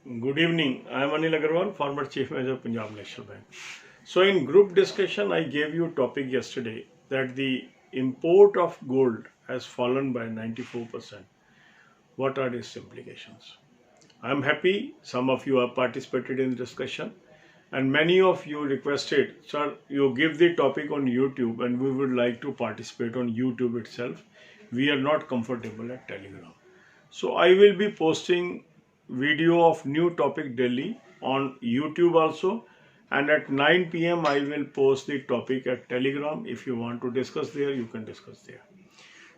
Good evening. I am Anil Agarwal, former Chief Manager of Punjab National Bank. So in group discussion, I gave you a topic yesterday that the import of gold has fallen by 94%. What are its implications? I am happy some of you have participated in the discussion and many of you requested, sir, you give the topic on YouTube and we would like to participate on YouTube itself. We are not comfortable at Telegram. So I will be posting video of new topic daily on YouTube also, and at 9 p.m. I will post the topic at Telegram. If you want to discuss there, you can discuss there.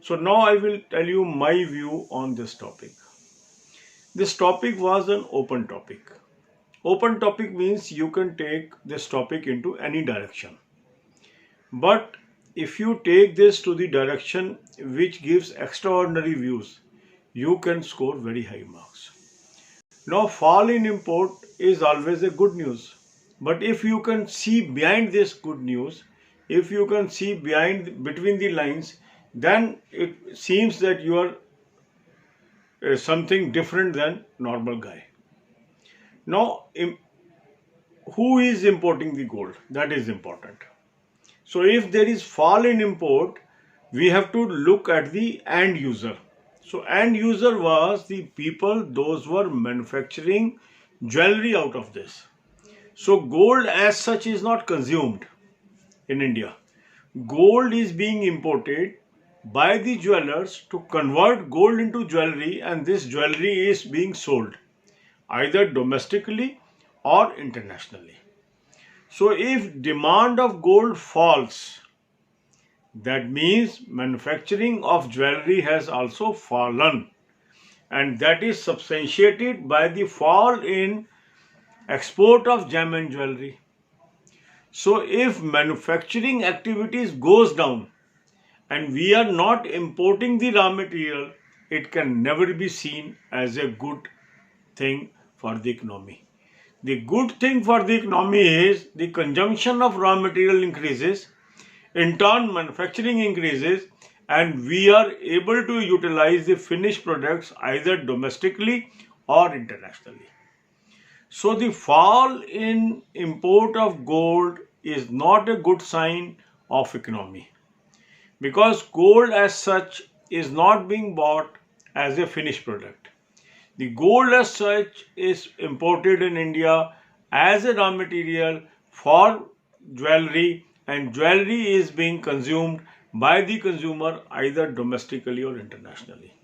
So now I will tell you my view on this topic. This topic was an open topic. Open topic means you can take this topic into any direction. But if you take this to the direction which gives extraordinary views, you can score very high marks. Now, fall in import is always a good news. But if you can see behind this good news, if you can see behind between the lines, then it seems that you are something different than normal guy. Now, who is importing the gold? That is important. So if there is fall in import, we have to look at the end user. So end user was the people, those were manufacturing jewelry out of this. So gold as such is not consumed in India. Gold is being imported by the jewelers to convert gold into jewelry, and this jewelry is being sold either domestically or internationally. So if demand of gold falls, that means manufacturing of jewelry has also fallen, and that is substantiated by the fall in export of gem and jewelry. So if manufacturing activities goes down and we are not importing the raw material, it can never be seen as a good thing for the economy. The good thing for the economy is the consumption of raw material increases, in turn manufacturing increases, and we are able to utilize the finished products either domestically or internationally. So the fall in import of gold is not a good sign of economy, because gold as such is not being bought as a finished product. The gold as such is imported in India as a raw material for jewelry, and jewelry is being consumed by the consumer either domestically or internationally.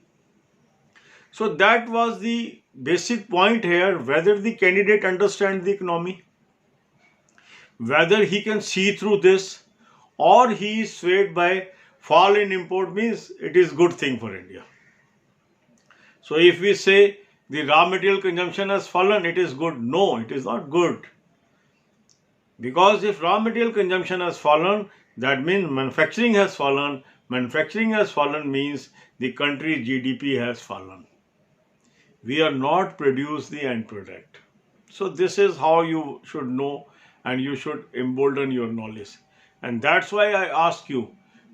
So that was the basic point here, whether the candidate understands the economy, whether he can see through this, or he is swayed by fall in import means it is good thing for India. So if we say the raw material consumption has fallen, it is good. No, it is not good. Because if raw material consumption has fallen, that means manufacturing has fallen. Manufacturing has fallen means the country's GDP has fallen. We are not produce the end product. So this is how you should know, and you should embolden your knowledge. And that's why I ask you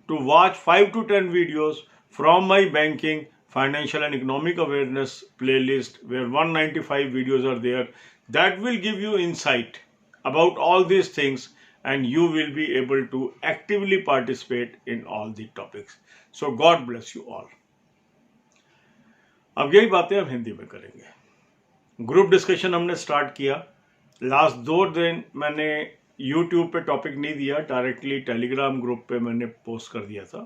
to watch 5 to 10 videos from my banking, financial and economic awareness playlist, where 195 videos are there. That will give you insight about all these things, and you will be able to actively participate in all the topics. So God bless you all. अब यही बातें हम हिंदी में करेंगे। Group discussion हमने start किया। Last 2 दिन मैंने यूट्यूब पे टॉपिक नहीं दिया, डायरेक्टली टेलीग्राम ग्रुप पे मैंने पोस्ट कर दिया था,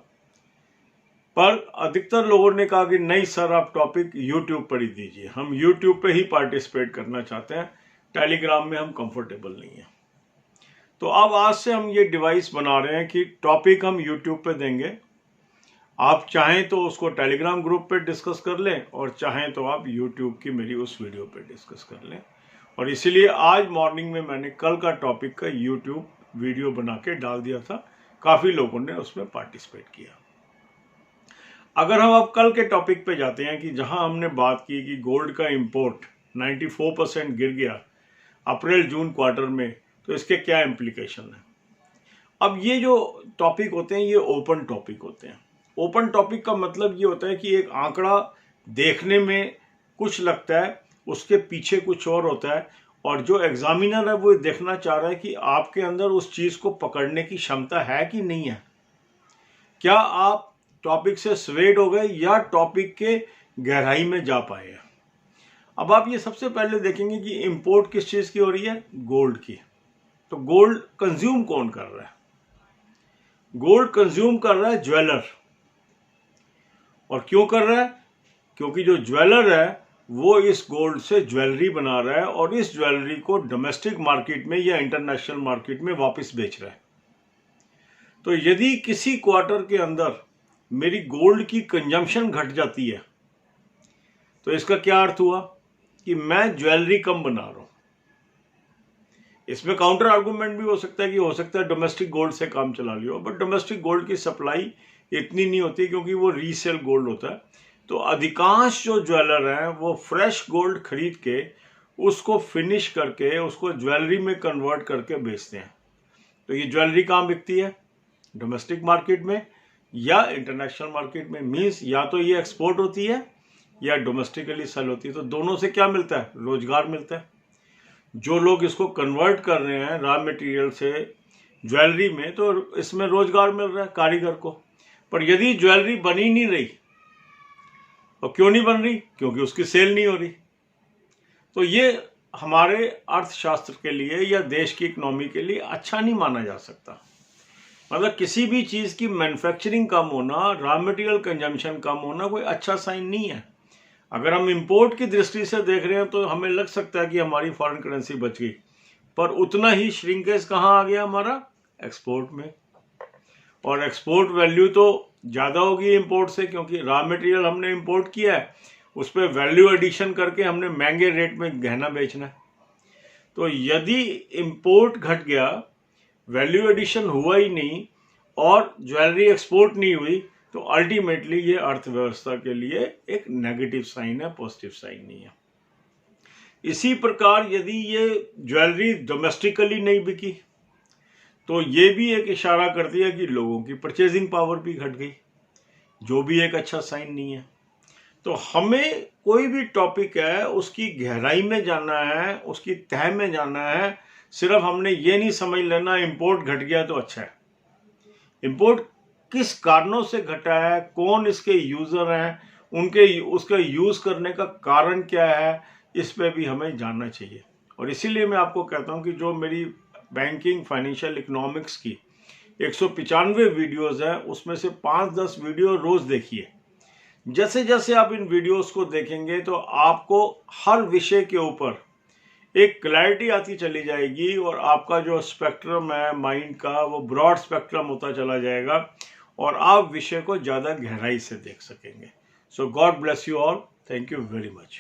पर अधिकतर लोगों ने कहा कि नहीं सर, आप टॉपिक यूट्यूब पर ही दीजिए, हम यूट्यूब पे ही पार्टिसिपेट करना चाहते हैं, टेलीग्राम में हम कंफर्टेबल नहीं है। तो अब आज से हम ये डिवाइस बना रहे हैं कि टॉपिक हम यूट्यूब पे देंगे। आप चाहें तो उसको टेलीग्राम ग्रुप पे डिस्कस कर लें, और चाहें तो आप यूट्यूब की मेरी उस वीडियो पे डिस्कस कर लें। और इसीलिए आज मॉर्निंग में मैंने कल का टॉपिक का यूट्यूब वीडियो बना के डाल दिया था। काफ़ी लोगों ने उसमें पार्टिसिपेट किया। अगर हम अब कल के टॉपिक पे जाते हैं कि जहां हमने बात की कि गोल्ड का इंपोर्ट 94% गिर गया अप्रैल जून क्वार्टर में, तो इसके क्या इम्प्लीकेशन है। अब ये जो टॉपिक होते हैं ये ओपन टॉपिक होते हैं। ओपन टॉपिक का मतलब ये होता है कि एक आंकड़ा देखने में कुछ लगता है, उसके पीछे कुछ और होता है, और जो एग्जामिनर है वो देखना चाह रहा है कि आपके अंदर उस चीज़ को पकड़ने की क्षमता है कि नहीं है। क्या आप टॉपिक से स्वेड हो गए या टॉपिक के गहराई में जा पाए हैं। अब आप ये सबसे पहले देखेंगे कि इंपोर्ट किस चीज़ की हो रही है, गोल्ड की। तो गोल्ड कंज्यूम कौन कर रहा है? गोल्ड कंज्यूम कर रहा है ज्वेलर। और क्यों कर रहा है? क्योंकि जो ज्वेलर है वो इस गोल्ड से ज्वेलरी बना रहा है और इस ज्वेलरी को डोमेस्टिक मार्केट में या इंटरनेशनल मार्केट में वापस बेच रहा है। तो यदि किसी क्वार्टर के अंदर मेरी गोल्ड की कंजम्पशन घट जाती है तो इसका क्या अर्थ हुआ कि मैं ज्वेलरी कम बना रहा हूं। इसमें काउंटर आर्गुमेंट भी हो सकता है कि हो सकता है डोमेस्टिक गोल्ड से काम चला लियो, बट डोमेस्टिक गोल्ड की सप्लाई इतनी नहीं होती क्योंकि वो रीसेल गोल्ड होता है। तो अधिकांश जो ज्वेलर हैं वो फ्रेश गोल्ड खरीद के उसको फिनिश करके उसको ज्वेलरी में कन्वर्ट करके बेचते हैं। तो ये ज्वेलरी कहाँ बिकती है? डोमेस्टिक मार्केट में या इंटरनेशनल मार्केट में। मीन्स या तो ये एक्सपोर्ट होती है या डोमेस्टिकली सेल होती है। तो दोनों से क्या मिलता है? रोजगार मिलता है। जो लोग इसको कन्वर्ट कर रहे हैं रॉ मटेरियल से ज्वेलरी में, तो इसमें रोजगार मिल रहा है कारीगर को। पर यदि ज्वेलरी बनी नहीं रही, और क्यों नहीं बन रही? क्योंकि उसकी सेल नहीं हो रही। तो ये हमारे अर्थशास्त्र के लिए या देश की इकोनॉमी के लिए अच्छा नहीं माना जा सकता। मतलब किसी भी चीज़ की मैन्युफैक्चरिंग कम होना, रॉ मटेरियल कंजम्पशन कम होना कोई अच्छा साइन नहीं है। अगर हम इंपोर्ट की दृष्टि से देख रहे हैं तो हमें लग सकता है कि हमारी फॉरेन करेंसी बच गई, पर उतना ही श्रिंकेज कहाँ आ गया हमारा? एक्सपोर्ट में। और एक्सपोर्ट वैल्यू तो ज़्यादा होगी इंपोर्ट से, क्योंकि रॉ मटेरियल हमने इंपोर्ट किया है, उस पर वैल्यू एडिशन करके हमने महंगे रेट में गहना बेचना है। तो यदि इंपोर्ट घट गया, वैल्यू एडिशन हुआ ही नहीं और ज्वेलरी एक्सपोर्ट नहीं हुई, तो अल्टीमेटली ये अर्थव्यवस्था के लिए एक नेगेटिव साइन है, पॉजिटिव साइन नहीं है। इसी प्रकार यदि ये ज्वेलरी डोमेस्टिकली नहीं बिकी तो ये भी एक इशारा करती है कि लोगों की परचेजिंग पावर भी घट गई, जो भी एक अच्छा साइन नहीं है। तो हमें कोई भी टॉपिक है उसकी गहराई में जाना है, उसकी तह में जाना है। सिर्फ हमने ये नहीं समझ लेना इंपोर्ट घट गया तो अच्छा है। इंपोर्ट किस कारणों से घटा है, कौन इसके यूजर हैं, उनके उसका यूज करने का कारण क्या है, इस पे भी हमें जानना चाहिए। और इसीलिए मैं आपको कहता हूं कि जो मेरी बैंकिंग फाइनेंशियल इकोनॉमिक्स की 195 वीडियोस है, उसमें से 5-10 वीडियो रोज देखिए। जैसे जैसे आप इन वीडियोस को देखेंगे तो आपको हर विषय के ऊपर एक क्लैरिटी आती चली जाएगी और आपका जो स्पेक्ट्रम है माइंड का वो ब्रॉड स्पेक्ट्रम होता चला जाएगा और आप विषय को ज़्यादा गहराई से देख सकेंगे। So God bless you all. Thank you very much.